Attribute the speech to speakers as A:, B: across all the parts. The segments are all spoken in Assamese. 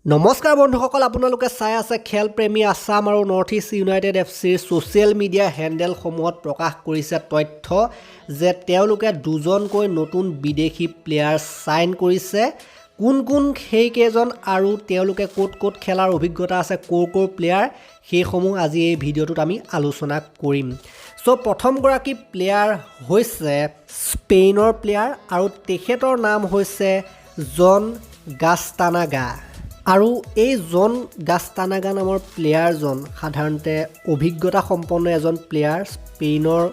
A: নমস্কাৰ বন্ধুসকল, আপোনালোকে চাই আছে খেল প্ৰেমী আছাম আৰু নৰ্থ ইষ্ট ইউনাইটেড এফচিৰ ছ'চিয়েল মিডিয়া হেণ্ডেলসমূহত প্ৰকাশ কৰিছে তথ্য যে তেওঁলোকে দুজনকৈ নতুন বিদেশী প্লেয়াৰ ছাইন কৰিছে। কোন কোন সেইকেইজন আৰু তেওঁলোকে ক'ত ক'ত খেলাৰ অভিজ্ঞতা আছে, ক'ৰ প্লেয়াৰ, সেইসমূহ আজি এই ভিডিঅ'টোত আমি আলোচনা কৰিম। চ' প্ৰথমগৰাকী প্লেয়াৰ হৈছে স্পেইনৰ প্লেয়াৰ আৰু তেখেতৰ নাম হৈছে জন গাস্তানাগা। আৰু এই জন গাস্তানাগা নামৰ প্লেয়াৰজন সাধাৰণতে অভিজ্ঞতা সম্পন্ন এজন প্লেয়াৰ। স্পেইনৰ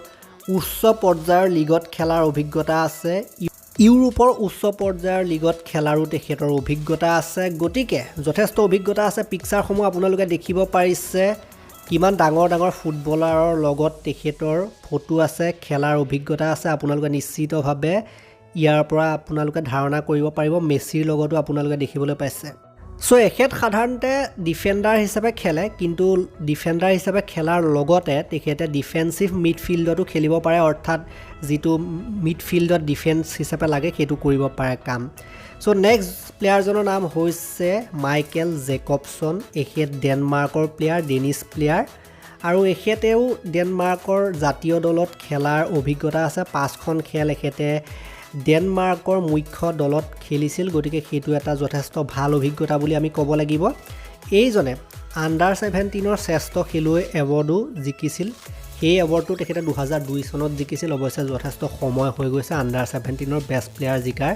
A: উচ্চ পৰ্যায়ৰ লীগত খেলাৰ অভিজ্ঞতা আছে, ইউৰোপৰ উচ্চ পৰ্যায়ৰ লীগত খেলাৰো তেখেতৰ অভিজ্ঞতা আছে। গতিকে যথেষ্ট অভিজ্ঞতা আছে। পিকচাৰসমূহ আপোনালোকে দেখিব পাৰিছে, কিমান ডাঙৰ ডাঙৰ ফুটবলাৰৰ লগত তেখেতৰ ফটো আছে, খেলাৰ অভিজ্ঞতা আছে। আপোনালোকে নিশ্চিতভাৱে ইয়াৰ পৰা আপোনালোকে ধাৰণা কৰিব পাৰিব। মেছিৰ লগতো আপোনালোকে দেখিবলৈ পাইছে। চ' এখেত সাধাৰণতে ডিফেণ্ডাৰ হিচাপে খেলে, কিন্তু ডিফেণ্ডাৰ হিচাপে খেলাৰ লগতে তেখেতে ডিফেন্সিভ মিডফিল্ডতো খেলিব পাৰে, অৰ্থাৎ যিটো মিডফিল্ডত ডিফেন্স হিচাপে লাগে সেইটো কৰিব পাৰে কাম। চ' নেক্সট প্লেয়াৰজনৰ নাম হৈছে মাইকেল জেকবছন। এখেত ডেনমাৰ্কৰ প্লেয়াৰ, ডেনিছ প্লেয়াৰ, আৰু এখেতেও ডেনমাৰ্কৰ জাতীয় দলত খেলাৰ অভিজ্ঞতা আছে। 5খন খেল এখেতে ডেনমাৰ্কৰ মুখ্য দলত খেলিছিল, গতিকে সেইটো এটা যথেষ্ট ভাল অভিজ্ঞতা বুলি আমি ক'ব লাগিব। এইজনে আণ্ডাৰ-17 শ্ৰেষ্ঠ খেলুৱৈ এৱাৰ্ডো জিকিছিল। সেই এৱাৰ্ডটো তেখেতে 2002 চনত জিকিছিল। অৱশ্যে যথেষ্ট সময় হৈ গৈছে আণ্ডাৰ-17 বেষ্ট প্লেয়াৰ জিকাৰ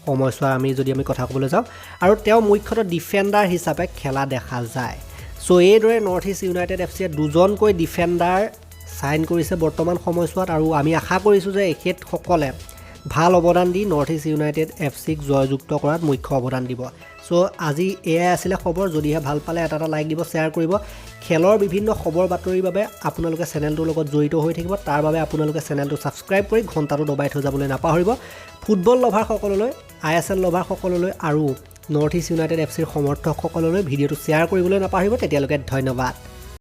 A: সময়ছোৱা যদি আমি কথা ক'বলৈ যাওঁ। আৰু তেওঁ মুখ্যতঃ ডিফেণ্ডাৰ হিচাপে খেলা দেখা যায়। চ' এইদৰে নৰ্থ ইষ্ট ইউনাইটেড এফচিয়ে দুজনকৈ ডিফেণ্ডাৰ ছাইন কৰিছে বৰ্তমান সময়ছোৱাত, আৰু আমি আশা কৰিছোঁ যে এখেতসকলে ভাল অৱদান দি নৰ্থ ইষ্ট ইউনাইটেড এফচিক জয়যুক্ত কৰাত মুখ্য অৱদান দিব। চ' আজি এয়াই আছিলে খবৰ। যদিহে ভাল পালে এটা লাইক দিব, শ্বেয়াৰ কৰিব। খেলৰ বিভিন্ন খবৰ বাতৰিৰ বাবে আপোনালোকে চেনেলটোৰ লগত জড়িত হৈ থাকিব। তাৰ বাবে আপোনালোকে চেনেলটো ছাবস্ক্ৰাইব কৰি ঘণ্টাটো দবাই থৈ যাবলৈ নাপাহৰিব। ফুটবল লভাৰসকললৈ, ISL লভাৰসকললৈ আৰু নৰ্থ ইষ্ট ইউনাইটেড এফচিৰ সমৰ্থকসকললৈ ভিডিঅ'টো শ্বেয়াৰ কৰিবলৈ নাপাহৰিব। তেতিয়ালৈকে ধন্যবাদ।